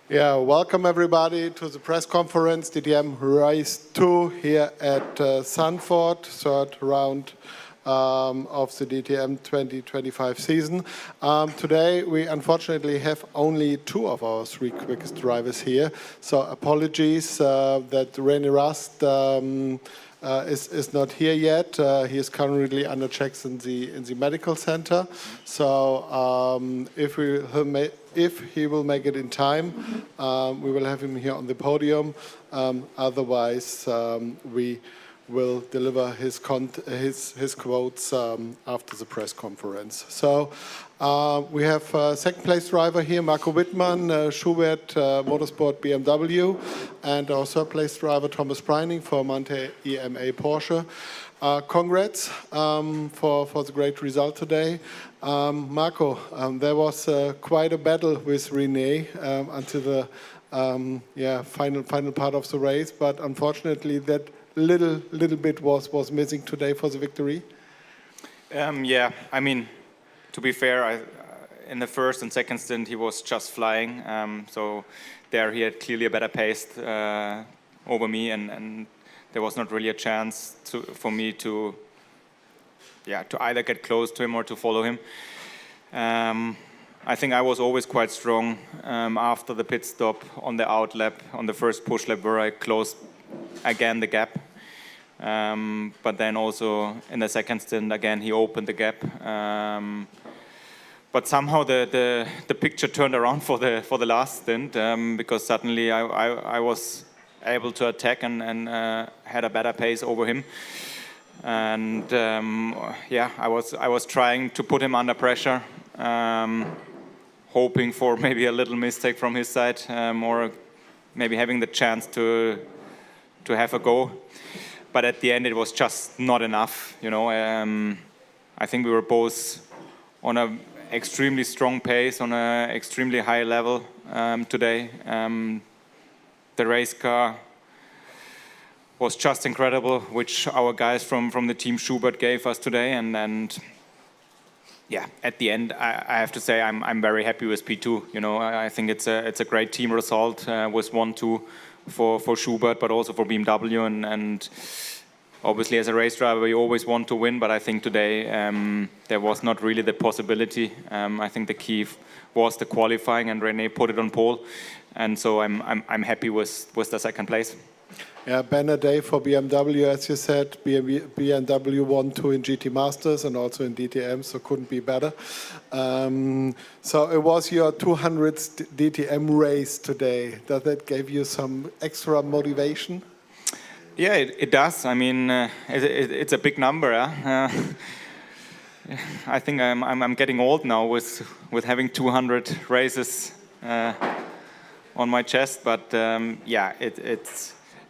Yeah, welcome everybody to the press conference, DTM Race 2 here at Zandvoort, third round of the DTM 2025 season. Today we unfortunately have only 2 of our 3 quickest drivers here, so apologies that Rene is not here yet. He is currently under checks in the medical center. So if he will make it in time, we will have him here on the podium. Otherwise, we will deliver his quotes after the press conference. So we have second place driver here, Marco Wittmann, Schubert Motorsport BMW, and our third place driver, Thomas Breining for Mante EMA Porsche. Congrats for the great result today. Marco, there was quite a battle with Rene until the final part of the race, but unfortunately that little bit was missing today for the victory. Yeah, I mean, to be fair, in the first and second stint he was just flying, so there he had clearly a better pace over me, and there was not really a chance for me to either get close to him or to follow him. I think I was always quite strong after the pit stop on the out lap, on the first push lap where I closed again the gap. But then also in the second stint again he opened the gap. But somehow the picture turned around for the last stint because suddenly I was able to attack and had a better pace over him. And I was trying to put him under pressure, hoping for maybe a little mistake from his side, or maybe having the chance to have a go. But at the end it was just not enough, you know. I think we were both on an extremely strong pace, on an extremely high level today. The race car was just incredible, which our guys from the team Schubert gave us today, and yeah, at the end I have to say I'm very happy with P2. You know, I think it's a great team result with 1-2 for Schubert, but also for BMW, and obviously as a race driver you always want to win, but I think today there was not really the possibility. I think the key was the qualifying, and Rene put it on pole, and so I'm happy with the second place. Yeah, banner day for BMW, as you said. BMW 1-2 in GT Masters and also in DTM, so couldn't be better. So it was your 200th DTM race today. Does that give you some extra motivation? Yeah, it does. I mean, it's a big number. I think I'm getting old now with having 200 races on my chest, but yeah,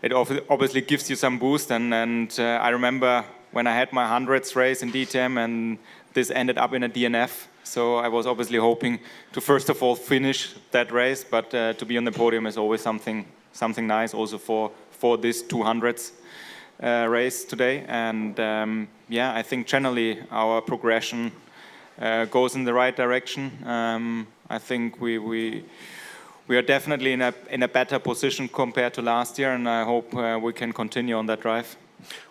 it obviously gives you some boost, and I remember when I had my 100th race in DTM and this ended up in a DNF, so I was obviously hoping to first of all finish that race, but to be on the podium is always something nice also for this 200th race today. And yeah, I think generally our progression goes in the right direction. I think we are definitely in a better position compared to last year, and I hope we can continue on that drive.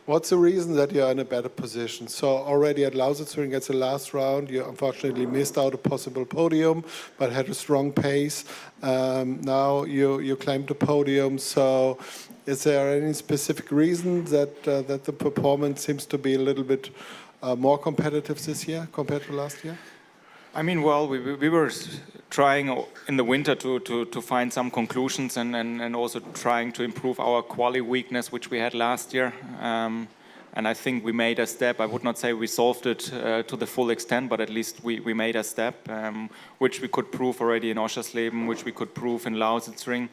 What's the reason that you're in a better position? So already at Lausitzring at the last round, you unfortunately missed out a possible podium, but had a strong pace. Now you claimed the podium. So is there any specific reason that the performance seems to be a little bit more competitive this year compared to last year? I mean, well, we were trying in the winter to find some conclusions and also trying to improve our quali weakness, which we had last year. And I think we made a step. I would not say we solved it to the full extent, but at least we made a step, which we could prove already in Oschersleben, which we could prove in Lausitzring.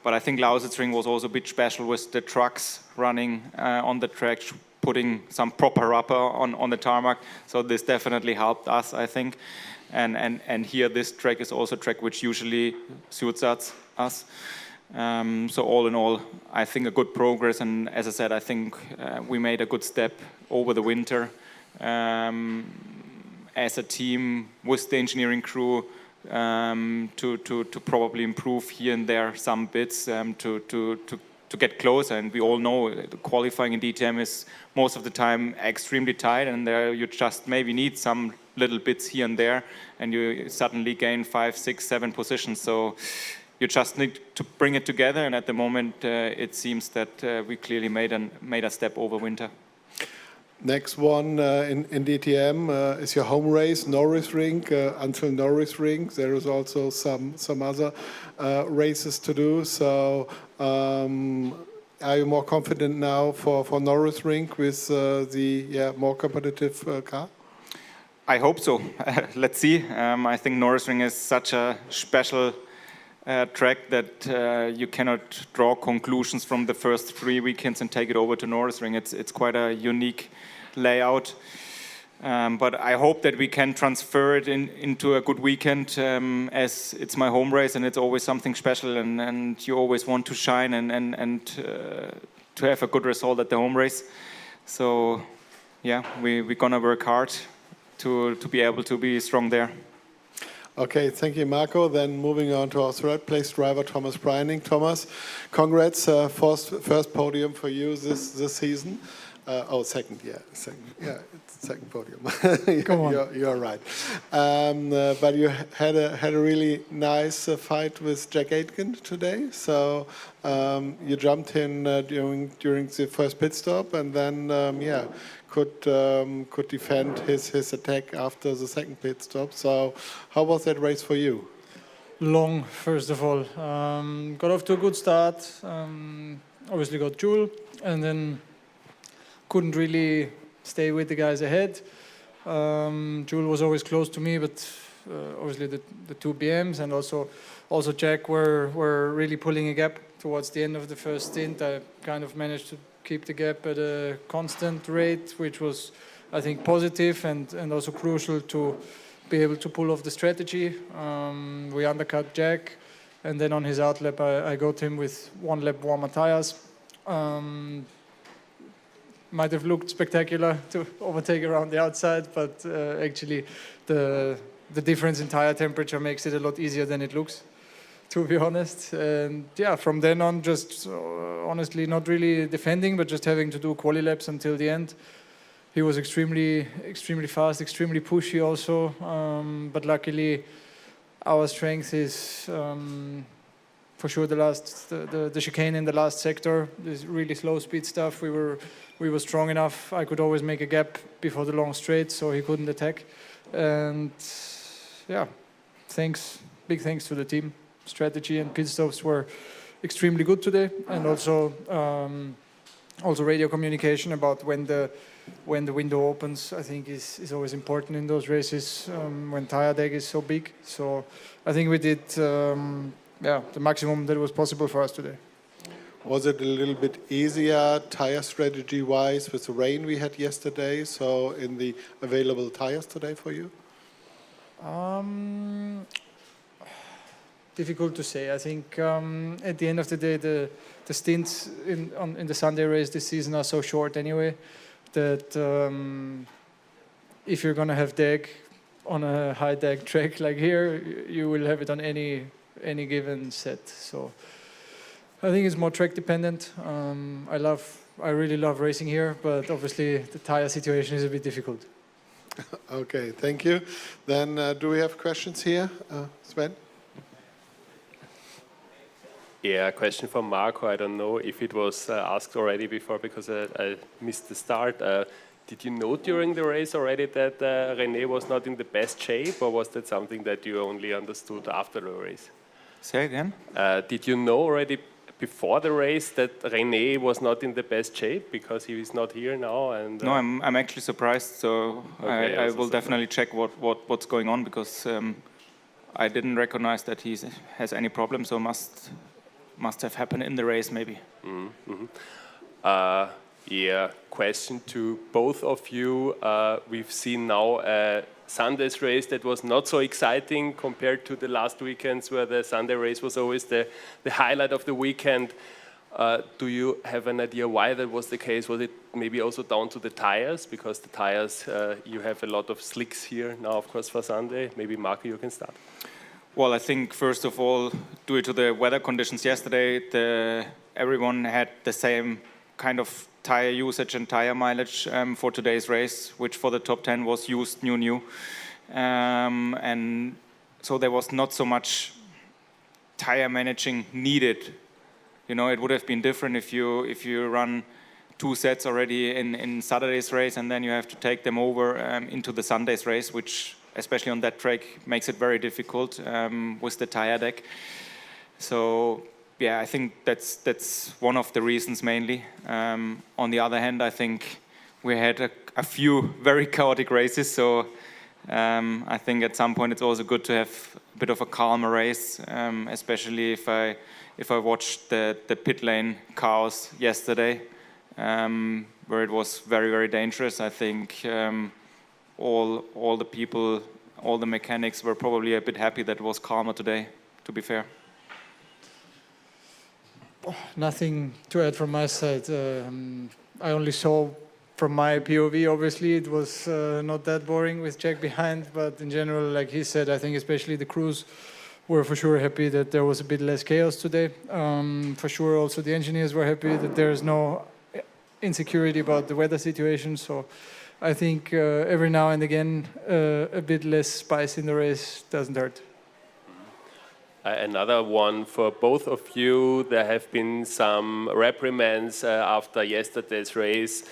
But I think Lausitzring was also a bit special with the trucks running on the track, putting some proper rubber on the tarmac. So this definitely helped us, I think. And here this track is also a track which usually suits us. So all in all, I think a good progress. And as I said, I think we made a good step over the winter as a team with the engineering crew, to probably improve here and there some bits to get closer. And we all know the qualifying in DTM is most of the time extremely tight, and there you just maybe need some little bits here and there, and you suddenly gain 5, 6, 7 positions. So you just need to bring it together, and at the moment it seems that we clearly made a step over winter. Next one in DTM is your home race, Norris Ring. Until Norris Ring, there is also some other races to do. So, are you more confident now for Norris Ring with the more competitive car? I hope so. Let's see. I think Norris Ring is such a special track that you cannot draw conclusions from the first 3 weekends and take it over to Norris Ring. It's quite a unique layout, but I hope that we can transfer it into a good weekend, as it's my home race and it's always something special, and you always want to shine and to have a good result at the home race. So yeah, we're gonna work hard to be able to be strong there. Okay, thank you, Marco. Then moving on to our third place driver, Thomas Breining. Thomas, congrats, first podium for you this season. Second, it's second podium. Come on. You're right. But you had a really nice fight with Jack Aitken today. So you jumped in during the first pit stop, and then could defend his attack after the second pit stop. So how was that race for you? Long, first of all. Got off to a good start. Obviously got Jules, and then couldn't really stay with the guys ahead. Jules was always close to me, but obviously the 2 BMs and also Jack were really pulling a gap towards the end of the first stint. I kind of managed to keep the gap at a constant rate, which was, I think, positive and also crucial to be able to pull off the strategy. We undercut Jack, and then on his outlap I got him with 1 lap warmer tires. Might have looked spectacular to overtake around the outside, but actually the difference in tire temperature makes it a lot easier than it looks, to be honest. And yeah, from then on, just honestly not really defending, but just having to do quali laps until the end. He was extremely fast, extremely pushy also, but luckily our strength is for sure the chicane in the last sector. This really slow speed stuff. We were strong enough. I could always make a gap before the long straight, so he couldn't attack. And yeah, big thanks to the team. Strategy and pit stops were extremely good today, and also radio communication about when the window opens, I think is always important in those races, when tire deck is so big. So I think we did the maximum that was possible for us today. Was it a little bit easier tire strategy-wise with the rain we had yesterday, so in the available tires today for you? Difficult to say. I think at the end of the day, the stints in the Sunday race this season are so short anyway, that if you're going to have deck on a high deck track like here, you will have it on any given set. So I think it's more track dependent. I really love racing here, but obviously the tire situation is a bit difficult. Okay, thank you. Then do we have questions here? Sven? Yeah, a question from Marco. I don't know if it was asked already before because I missed the start. Did you know during the race already that Rene was not in the best shape, or was that something that you only understood after the race? Say again? Did you know already before the race that Rene was not in the best shape because he is not here now? And no, I'm actually surprised. So okay, I will definitely check what's going on, because I didn't recognize that he has any problem. So must have happened in the race maybe. Mm-hmm. Yeah, question to both of you. We've seen now Sunday's race that was not so exciting compared to the last weekends, where the Sunday race was always the highlight of the weekend. Do you have an idea why that was the case? Was it maybe also down to the tires? Because the tires, you have a lot of slicks here now, of course, for Sunday. Maybe Marco, you can start. Well, I think first of all, due to the weather conditions yesterday, everyone had the same kind of tire usage and tire mileage for today's race, which for the top 10 was used new. And so there was not so much tire managing needed. You know, it would have been different if you run 2 sets already in Saturday's race and then you have to take them over into the Sunday's race, which especially on that track makes it very difficult with the tire deck. So yeah, I think that's one of the reasons mainly. On the other hand, I think we had a few very chaotic races, so I think at some point it's also good to have a bit of a calmer race, especially if I watched the pit lane chaos yesterday, where it was very, very dangerous. I think all the people, all the mechanics were probably a bit happy that it was calmer today, to be fair. Nothing to add from my side. I only saw from my POV, obviously, it was not that boring with Jack behind, but in general, like he said, I think especially the crews were for sure happy that there was a bit less chaos today. For sure, also the engineers were happy that there's no insecurity about the weather situation. So I think every now and again, a bit less spice in the race doesn't hurt. Another one for both of you. There have been some reprimands after yesterday's race.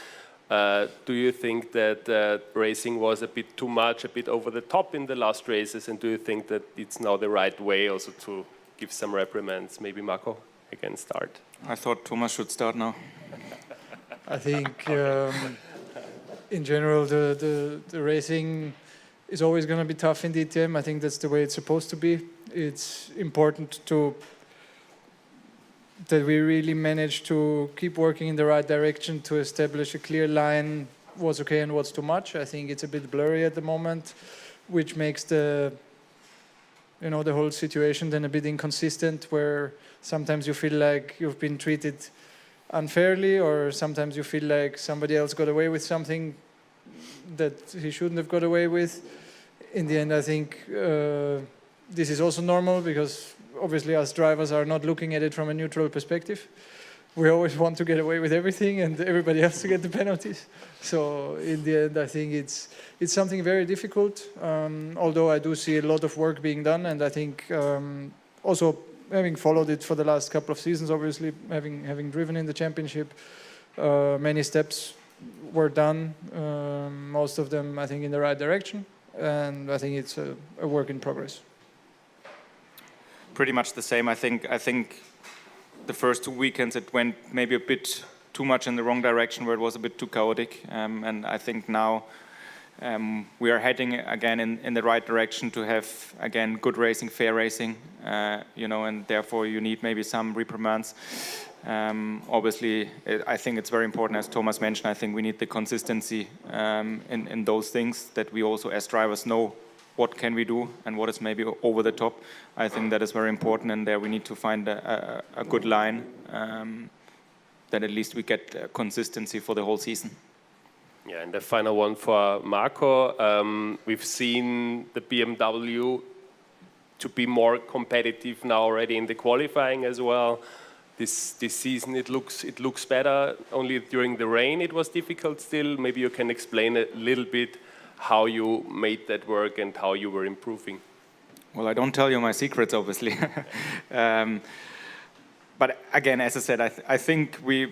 Do you think that racing was a bit too much, a bit over the top in the last races? And do you think that it's now the right way also to give some reprimands? Maybe Marco, I can start. I thought Thomas should start now. I think in general, the racing is always going to be tough in DTM. I think that's the way it's supposed to be. It's important that we really manage to keep working in the right direction to establish a clear line, what's okay and what's too much. I think it's a bit blurry at the moment, which makes the whole situation then a bit inconsistent, where sometimes you feel like you've been treated unfairly, or sometimes you feel like somebody else got away with something that he shouldn't have got away with. In the end, I think this is also normal, because obviously us drivers are not looking at it from a neutral perspective. We always want to get away with everything and everybody else to get the penalties. So in the end, I think it's something very difficult, although I do see a lot of work being done. And I think also having followed it for the last couple of seasons, obviously having driven in the championship, many steps were done, most of them I think in the right direction, and I think it's a work in progress. Pretty much the same. I think the first 2 weekends it went maybe a bit too much in the wrong direction, where it was a bit too chaotic, and I think now we are heading again in the right direction to have again good racing, fair racing, and therefore you need maybe some reprimands. Obviously, I think it's very important, as Thomas mentioned. I think we need the consistency in those things, that we also as drivers know what can we do and what is maybe over the top. I think that is very important, and there we need to find a good line, that at least we get consistency for the whole season. Yeah, and the final one for Marco. We've seen the BMW to be more competitive now already in the qualifying as well. This season it looks better. Only during the rain it was difficult still. Maybe you can explain a little bit how you made that work and how you were improving. Well, I don't tell you my secrets, obviously. But again, as I said, I think we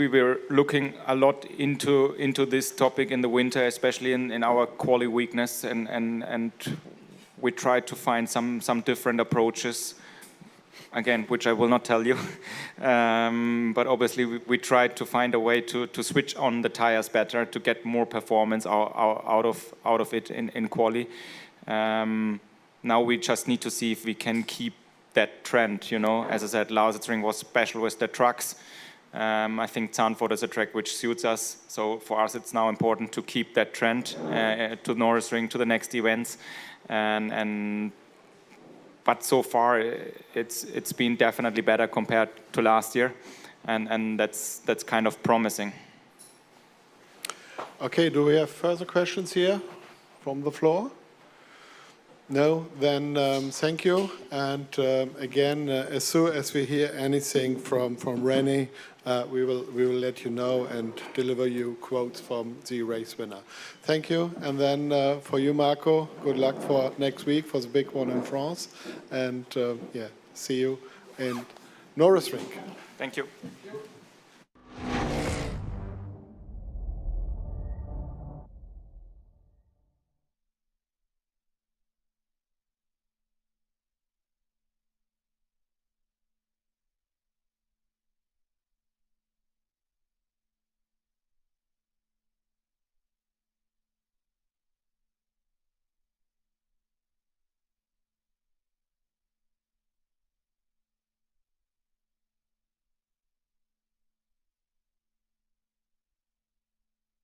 were looking a lot into this topic in the winter, especially in our quali weakness, and we tried to find some different approaches, again, which I will not tell you. But obviously we tried to find a way to switch on the tires better, to get more performance out of it in quali. Now we just need to see if we can keep that trend, As I said, Lausitzring was special with the trucks. I think Zandvoort is a track which suits us. So for us, it's now important to keep that trend to Norris Ring, to the next events. But so far, it's been definitely better compared to last year. And that's kind of promising. Okay, do we have further questions here from the floor? No, then thank you. And again, as soon as we hear anything from Rene, we will let you know and deliver you quotes from the race winner. Thank you. And then for you, Marco, good luck for next week for the big one in France. And yeah, see you in Norris Ring. Thank you.